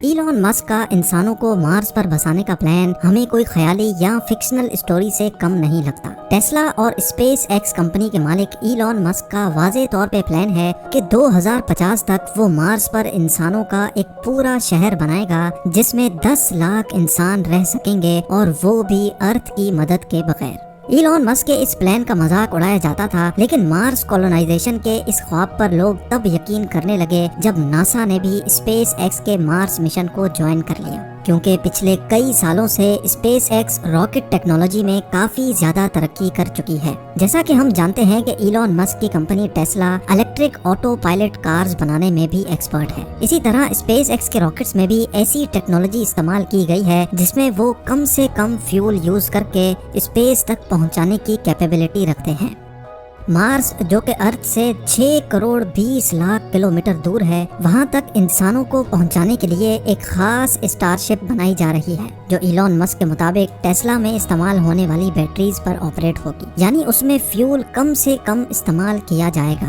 Elon Musk کا انسانوں کو مارس پر بسانے کا پلان ہمیں کوئی خیالی یا فکشنل اسٹوری سے کم نہیں لگتا۔ ٹیسلا اور اسپیس ایکس کمپنی کے مالک ایلون مسک کا واضح طور پہ پلان ہے کہ 2050 تک وہ مارس پر انسانوں کا ایک پورا شہر بنائے گا جس میں 10 لاکھ انسان رہ سکیں گے، اور وہ بھی ارتھ کی مدد کے بغیر۔ ایلون مسک کے اس پلان کا مذاق اڑایا جاتا تھا، لیکن مارس کولونائزیشن کے اس خواب پر لوگ تب یقین کرنے لگے جب ناسا نے بھی اسپیس ایکس کے مارس مشن کو جوائن کر لیا، کیونکہ پچھلے کئی سالوں سے اسپیس ایکس راکٹ ٹیکنالوجی میں کافی زیادہ ترقی کر چکی ہے۔ جیسا کہ ہم جانتے ہیں کہ ایلون مسک کی company Tesla electric auto pilot cars بنانے میں بھی ایکسپرٹ ہے۔ اسی طرح اسپیس ایکس کے راکٹس میں بھی ایسی ٹیکنالوجی استعمال کی گئی ہے جس میں وہ کم سے کم فیول یوز کر کے اسپیس تک پہنچانے کی کیپیبلٹی رکھتے ہیں۔ مارس، جو کہ ارتھ سے 6 کروڑ 20 لاکھ کلومیٹر دور ہے، وہاں تک انسانوں کو پہنچانے کے لیے ایک خاص اسٹار شپ بنائی جا رہی ہے جو ایلون مسک کے مطابق ٹیسلا میں استعمال ہونے والی بیٹریز پر آپریٹ ہوگی، یعنی اس میں فیول کم سے کم استعمال کیا جائے گا۔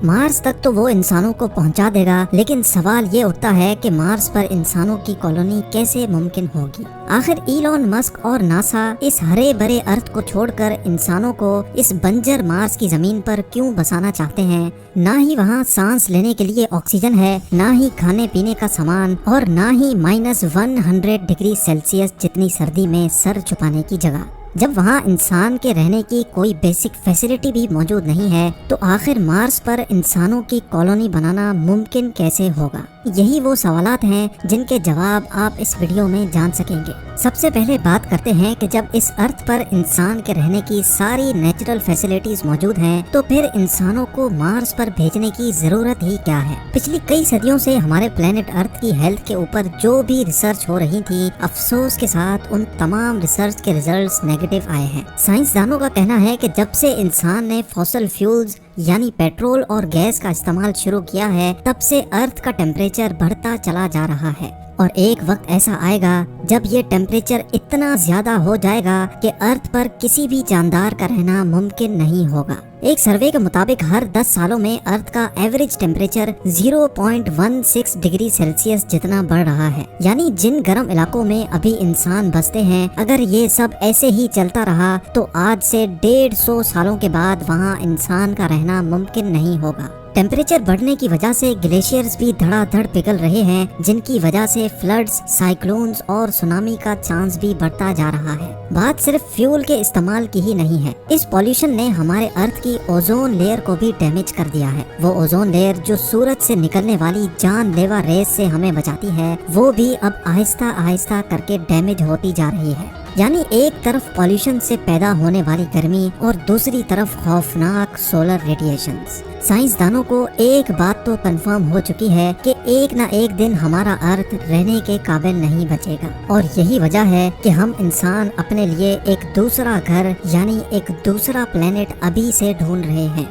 مارس تک تو وہ انسانوں کو پہنچا دے گا، لیکن سوال یہ اٹھتا ہے کہ مارس پر انسانوں کی کالونی کیسے ممکن ہوگی؟ آخر ایلون مسک اور ناسا اس ہرے بھرے ارتھ کو چھوڑ کر انسانوں کو اس بنجر مارس کی زمین پر کیوں بسانا چاہتے ہیں؟ نہ ہی وہاں سانس لینے کے لیے آکسیجن ہے، نہ ہی کھانے پینے کا سامان، اور نہ ہی -100 ڈگری سیلسیس جتنی سردی میں سر چھپانے کی جگہ۔ جب وہاں انسان کے رہنے کی کوئی بیسک فیسلٹی بھی موجود نہیں ہے تو آخر مارس پر انسانوں کی کالونی بنانا ممکن کیسے ہوگا؟ یہی وہ سوالات ہیں جن کے جواب آپ اس ویڈیو میں جان سکیں گے۔ سب سے پہلے بات کرتے ہیں کہ جب اس ارتھ پر انسان کے رہنے کی ساری نیچرل فیسلٹیز موجود ہیں تو پھر انسانوں کو مارس پر بھیجنے کی ضرورت ہی کیا ہے؟ پچھلی کئی صدیوں سے ہمارے پلانٹ ارتھ کی ہیلتھ کے اوپر جو بھی ریسرچ ہو رہی تھی، افسوس کے ساتھ ان تمام ریسرچ کے ریزلٹس نیگیٹو آئے ہیں۔ سائنسدانوں کا کہنا ہے کہ جب سے انسان نے فوسل فیولز یعنی پیٹرول اور گیس کا استعمال شروع کیا ہے، تب سے ارتھ کا ٹیمپریچر بڑھتا چلا جا رہا ہے، اور ایک وقت ایسا آئے گا جب یہ ٹیمپریچر اتنا زیادہ ہو جائے گا کہ ارتھ پر کسی بھی جاندار کا رہنا ممکن نہیں ہوگا۔ ایک سروے کے مطابق ہر 10 سالوں میں ارتھ کا ایوریج ٹیمپریچر 0.16 ڈگری سیلسیس جتنا بڑھ رہا ہے، یعنی جن گرم علاقوں میں ابھی انسان بستے ہیں، اگر یہ سب ایسے ہی چلتا رہا تو آج سے 150 سالوں کے بعد وہاں انسان کا رہنا ممکن نہیں ہوگا۔ ٹیمپریچر بڑھنے کی وجہ سے گلیشیئرز بھی دھڑا دھڑ پگھل رہے ہیں، جن کی وجہ سے فلڈز، سائیکلونز اور سونامی کا چانس بھی بڑھتا جا رہا ہے۔ بات صرف فیول کے استعمال کی ہی نہیں ہے، اس پولیوشن نے ہمارے ارتھ کی اوزون لیئر کو بھی ڈیمیج کر دیا ہے۔ وہ اوزون لیئر جو سورج سے نکلنے والی جان لیوا ریز سے ہمیں بچاتی ہے، وہ بھی اب آہستہ آہستہ کر کے ڈیمیج ہوتی جا رہی ہے۔ یعنی ایک طرف پولیوشن سے پیدا ہونے والی گرمی اور دوسری طرف خوفناک سولر ریڈیشنز۔ سائنسدانوں کو ایک بات تو کنفرم ہو چکی ہے کہ ایک نہ ایک دن ہمارا ارتھ رہنے کے قابل نہیں بچے گا، اور یہی وجہ ہے کہ ہم انسان اپنے لیے ایک دوسرا گھر یعنی ایک دوسرا پلانٹ ابھی سے ڈھونڈ رہے ہیں۔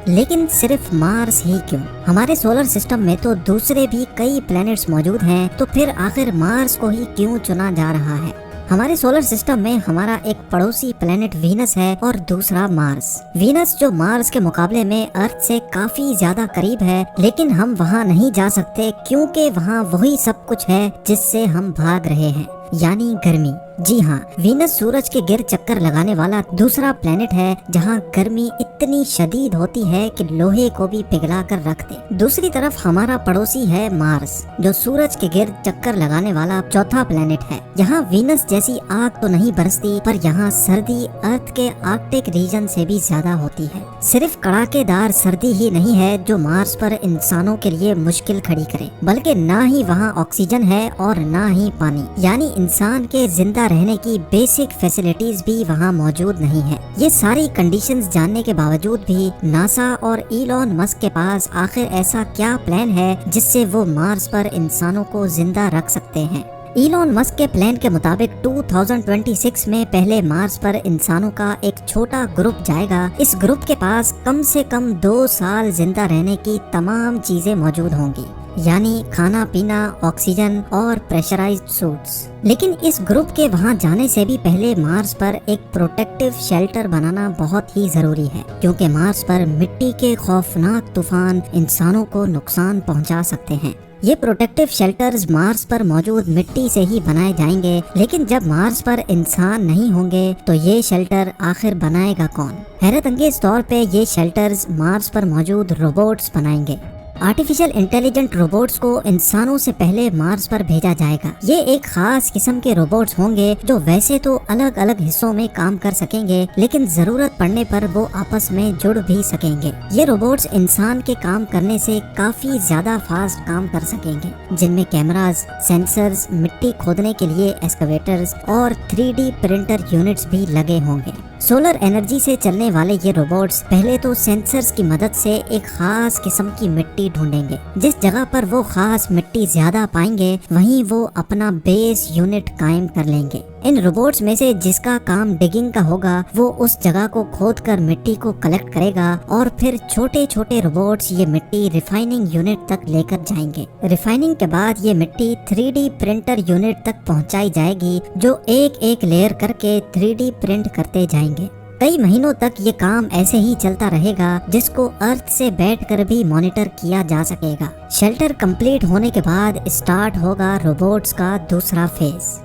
لیکن صرف مارس ہی کیوں؟ ہمارے سولر سسٹم میں تو دوسرے بھی کئی پلانٹس موجود ہیں، تو پھر آخر مارس کو ہی کیوں چنا جا رہا ہے؟ ہمارے سولر سسٹم میں ہمارا ایک پڑوسی پلانٹ وینس ہے اور دوسرا مارس۔ وینس جو مارس کے مقابلے میں ارتھ سے کافی زیادہ قریب ہے، لیکن ہم وہاں نہیں جا سکتے کیونکہ وہاں وہی سب کچھ ہے جس سے ہم بھاگ رہے ہیں، یعنی گرمی۔ جی ہاں، وینس سورج کے گرد چکر لگانے والا دوسرا پلانٹ ہے جہاں گرمی اتنی شدید ہوتی ہے کہ لوہے کو بھی پگھلا کر رکھ دے۔ دوسری طرف ہمارا پڑوسی ہے مارس، جو سورج کے گرد چکر لگانے والا چوتھا پلانٹ ہے۔ یہاں وینس جیسی آگ تو نہیں برستی، پر یہاں سردی ارتھ کے آرکٹک ریجن سے بھی زیادہ ہوتی ہے۔ صرف کڑاکے دار سردی ہی نہیں ہے جو مارس پر انسانوں کے لیے مشکل کھڑی کرے، بلکہ نہ ہی وہاں آکسیجن ہے اور نہ ہی پانی، یعنی انسان کے زندہ رہنے کی بیسک فیسلٹیز بھی وہاں موجود نہیں ہے۔ یہ ساری کنڈیشنز جاننے کے باوجود بھی ناسا اور ایلون مسک کے پاس آخر ایسا کیا پلان ہے جس سے وہ مارس پر انسانوں کو زندہ رکھ سکتے ہیں؟ ایلون مسک کے پلان کے مطابق 2026 میں پہلے مارس پر انسانوں کا ایک چھوٹا گروپ جائے گا۔ اس گروپ کے پاس کم سے کم 2 سال زندہ رہنے کی تمام چیزیں موجود ہوں گی، یعنی کھانا پینا، آکسیجن اور پریشرائزڈ سوٹس۔ لیکن اس گروپ کے وہاں جانے سے بھی پہلے مارس پر ایک پروٹیکٹیو شیلٹر بنانا بہت ہی ضروری ہے، کیونکہ مارس پر مٹی کے خوفناک طوفان انسانوں کو نقصان پہنچا سکتے ہیں۔ یہ پروٹیکٹیو شیلٹرز مارس پر موجود مٹی سے ہی بنائے جائیں گے، لیکن جب مارس پر انسان نہیں ہوں گے تو یہ شیلٹر آخر بنائے گا کون؟ حیرت انگیز طور پہ یہ شیلٹرز مارس پر موجود روبوٹس بنائیں گے۔ آرٹیفیشل انٹیلیجنٹ روبوٹس کو انسانوں سے پہلے مارس پر بھیجا جائے گا۔ یہ ایک خاص قسم کے روبوٹس ہوں گے جو ویسے تو الگ الگ حصوں میں کام کر سکیں گے، لیکن ضرورت پڑنے پر وہ آپس میں جڑ بھی سکیں گے۔ یہ روبوٹس انسان کے کام کرنے سے کافی زیادہ فاسٹ کام کر سکیں گے، جن میں کیمراز، سینسرز، مٹی کھودنے کے لیے ایکسکیویٹرز اور 3D پرنٹر یونٹس بھی لگے ہوں گے۔ سولر انرجی سے چلنے والے یہ روبوٹس پہلے تو سینسرز کی مدد سے ایک خاص قسم کی مٹی ڈھونڈیں گے۔ جس جگہ پر وہ خاص مٹی زیادہ پائیں گے وہیں وہ اپنا بیس یونٹ قائم کر لیں گے۔ ان روبوٹس میں سے جس کا کام ڈگنگ کا ہوگا وہ اس جگہ کو کھود کر مٹی کو کلیکٹ کرے گا، اور پھر چھوٹے چھوٹے روبوٹس یہ مٹی ریفائننگ یونٹ تک لے کر جائیں گے۔ ریفائننگ کے بعد یہ مٹی 3D پرنٹر یونٹ تک پہنچائی جائے گی، جو ایک ایک لیئر کر کے 3D پرنٹ کرتے جائیں گے۔ کئی مہینوں تک یہ کام ایسے ہی چلتا رہے گا، جس کو ارتھ سے بیٹھ کر بھی مانیٹر کیا جا سکے گا۔ شیلٹر کمپلیٹ ہونے کے بعد اسٹارٹ ہوگا روبوٹس کا دوسرا فیز۔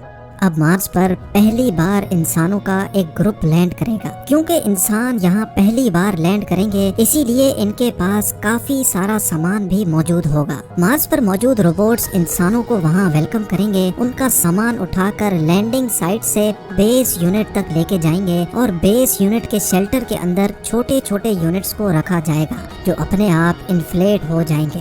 اب مارس پر پہلی بار انسانوں کا ایک گروپ لینڈ کرے گا۔ کیونکہ انسان یہاں پہلی بار لینڈ کریں گے، اسی لیے ان کے پاس کافی سارا سامان بھی موجود ہوگا۔ مارس پر موجود روبوٹس انسانوں کو وہاں ویلکم کریں گے، ان کا سامان اٹھا کر لینڈنگ سائٹ سے بیس یونٹ تک لے کے جائیں گے، اور بیس یونٹ کے شیلٹر کے اندر چھوٹے چھوٹے یونٹس کو رکھا جائے گا جو اپنے آپ انفلیٹ ہو جائیں گے۔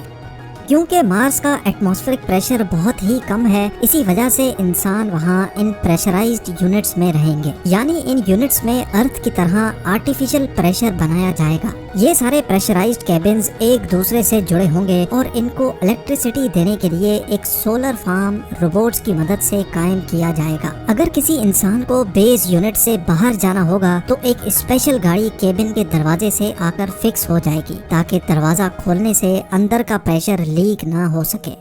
کیونکہ مارس کا ایٹماسفیرک پریشر بہت ہی کم ہے، اسی وجہ سے انسان وہاں ان پریشرائزڈ یونٹس میں رہیں گے، یعنی ان یونٹس میں ارتھ کی طرح آرٹیفیشل پریشر بنایا جائے گا۔ یہ سارے پریشرائزڈ کیبنز ایک دوسرے سے جڑے ہوں گے، اور ان کو الیکٹریسٹی دینے کے لیے ایک سولر فارم روبوٹس کی مدد سے قائم کیا جائے گا۔ اگر کسی انسان کو بیس یونٹ سے باہر جانا ہوگا تو ایک اسپیشل گاڑی کیبن کے دروازے سے آ کر فکس ہو جائے گی، تاکہ دروازہ کھولنے سے اندر کا پریشر لیک نہ ہو سکے۔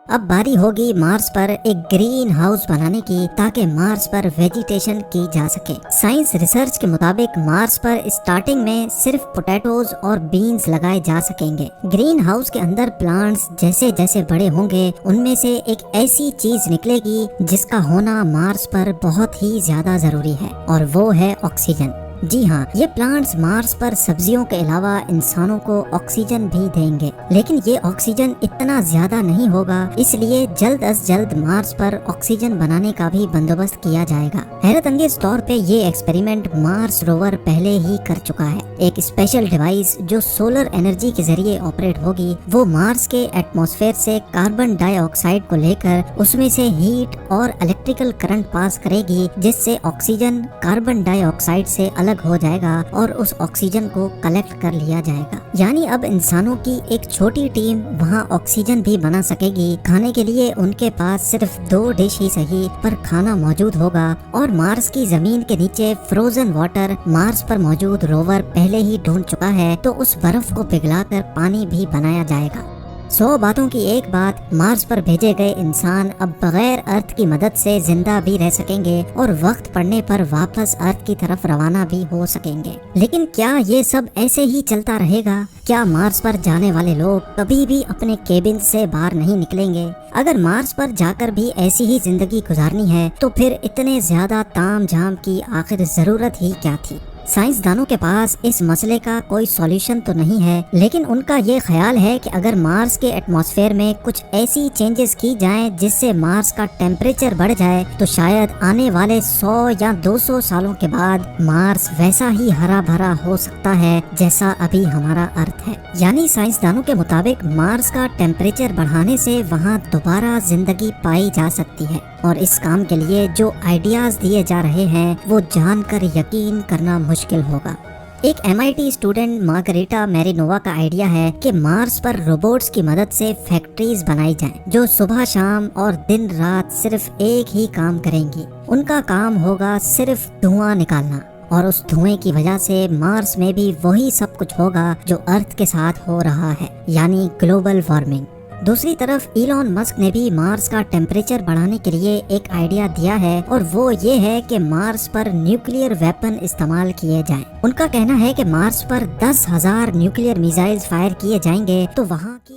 اب باری ہوگی مارس پر ایک گرین ہاؤس بنانے کی، تاکہ مارس پر ویجیٹیشن کی جا سکے۔ سائنس ریسرچ کے مطابق مارس پر اسٹارٹنگ میں صرف پوٹیٹوز اور بینز لگائے جا سکیں گے۔ گرین ہاؤس کے اندر پلانٹس جیسے جیسے بڑے ہوں گے، ان میں سے ایک ایسی چیز نکلے گی جس کا ہونا مارس پر بہت ہی زیادہ ضروری ہے، اور وہ ہے آکسیجن۔ جی ہاں، یہ پلانٹس مارس پر سبزیوں کے علاوہ انسانوں کو آکسیجن بھی دیں گے، لیکن یہ آکسیجن اتنا زیادہ نہیں ہوگا، اس لیے جلد از جلد مارس پر آکسیجن بنانے کا بھی بندوبست کیا جائے گا۔ حیرت انگیز طور پہ یہ ایکسپیریمنٹ مارس روور پہلے ہی کر چکا ہے۔ ایک اسپیشل ڈیوائس جو سولر انرجی کے ذریعے آپریٹ ہوگی، وہ مارس کے ایٹماسفیئر سے کاربن ڈائی آکسائڈ کو لے کر اس میں سے ہیٹ اور الیکٹریکل کرنٹ پاس کرے گی، جس سے آکسیجن کاربن ڈائی آکسائڈ سے الگ ہو جائے گا اور اس آکسیجن کو کلیکٹ کر لیا جائے گا۔ یعنی اب انسانوں کی ایک چھوٹی ٹیم وہاں آکسیجن بھی بنا سکے گی۔ کھانے کے لیے ان کے پاس صرف 2 ڈش ہی صحیح پر کھانا موجود ہوگا، اور مارس کی زمین کے نیچے فروزن واٹر مارس پر موجود روور پہلے ہی ڈھونڈ چکا ہے، تو اس برف کو پگھلا کر پانی بھی بنایا جائے گا۔ 100 باتوں کی ایک بات، مارس پر بھیجے گئے انسان اب بغیر ارتھ کی مدد سے زندہ بھی رہ سکیں گے، اور وقت پڑنے پر واپس ارتھ کی طرف روانہ بھی ہو سکیں گے۔ لیکن کیا یہ سب ایسے ہی چلتا رہے گا؟ کیا مارس پر جانے والے لوگ کبھی بھی اپنے کیبن سے باہر نہیں نکلیں گے؟ اگر مارس پر جا کر بھی ایسی ہی زندگی گزارنی ہے تو پھر اتنے زیادہ تام جھام کی آخر ضرورت ہی کیا تھی؟ سائنسدانوں کے پاس اس مسئلے کا کوئی سولیوشن تو نہیں ہے، لیکن ان کا یہ خیال ہے کہ اگر مارس کے ایٹماسفیئر میں کچھ ایسی چینجز کی جائیں جس سے مارس کا ٹیمپریچر بڑھ جائے، تو شاید آنے والے 100 یا 200 سالوں کے بعد مارس ویسا ہی ہرا بھرا ہو سکتا ہے جیسا ابھی ہمارا ارتھ ہے۔ یعنی سائنسدانوں کے مطابق مارس کا ٹیمپریچر بڑھانے سے وہاں دوبارہ زندگی پائی جا سکتی ہے، اور اس کام کے لیے جو آئیڈیاز دیے جا رہے ہیں وہ جان کر یقین کرنا مشکل ہوگا۔ ایک MIT اسٹوڈنٹ مارگریٹا میرینووا کا آئیڈیا ہے کہ مارس پر روبوٹس کی مدد سے فیکٹریز بنائی جائیں جو صبح شام اور دن رات صرف ایک ہی کام کریں گی۔ ان کا کام ہوگا صرف دھواں نکالنا، اور اس دھوئیں کی وجہ سے مارس میں بھی وہی سب کچھ ہوگا جو ارتھ کے ساتھ ہو رہا ہے، یعنی گلوبل وارمنگ۔ دوسری طرف ایلون مسک نے بھی مارس کا ٹیمپریچر بڑھانے کے لیے ایک آئیڈیا دیا ہے، اور وہ یہ ہے کہ مارس پر نیوکلیئر ویپن استعمال کیے جائیں۔ ان کا کہنا ہے کہ مارس پر 10,000 نیوکلیئر میزائلز فائر کیے جائیں گے تو وہاں کی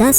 10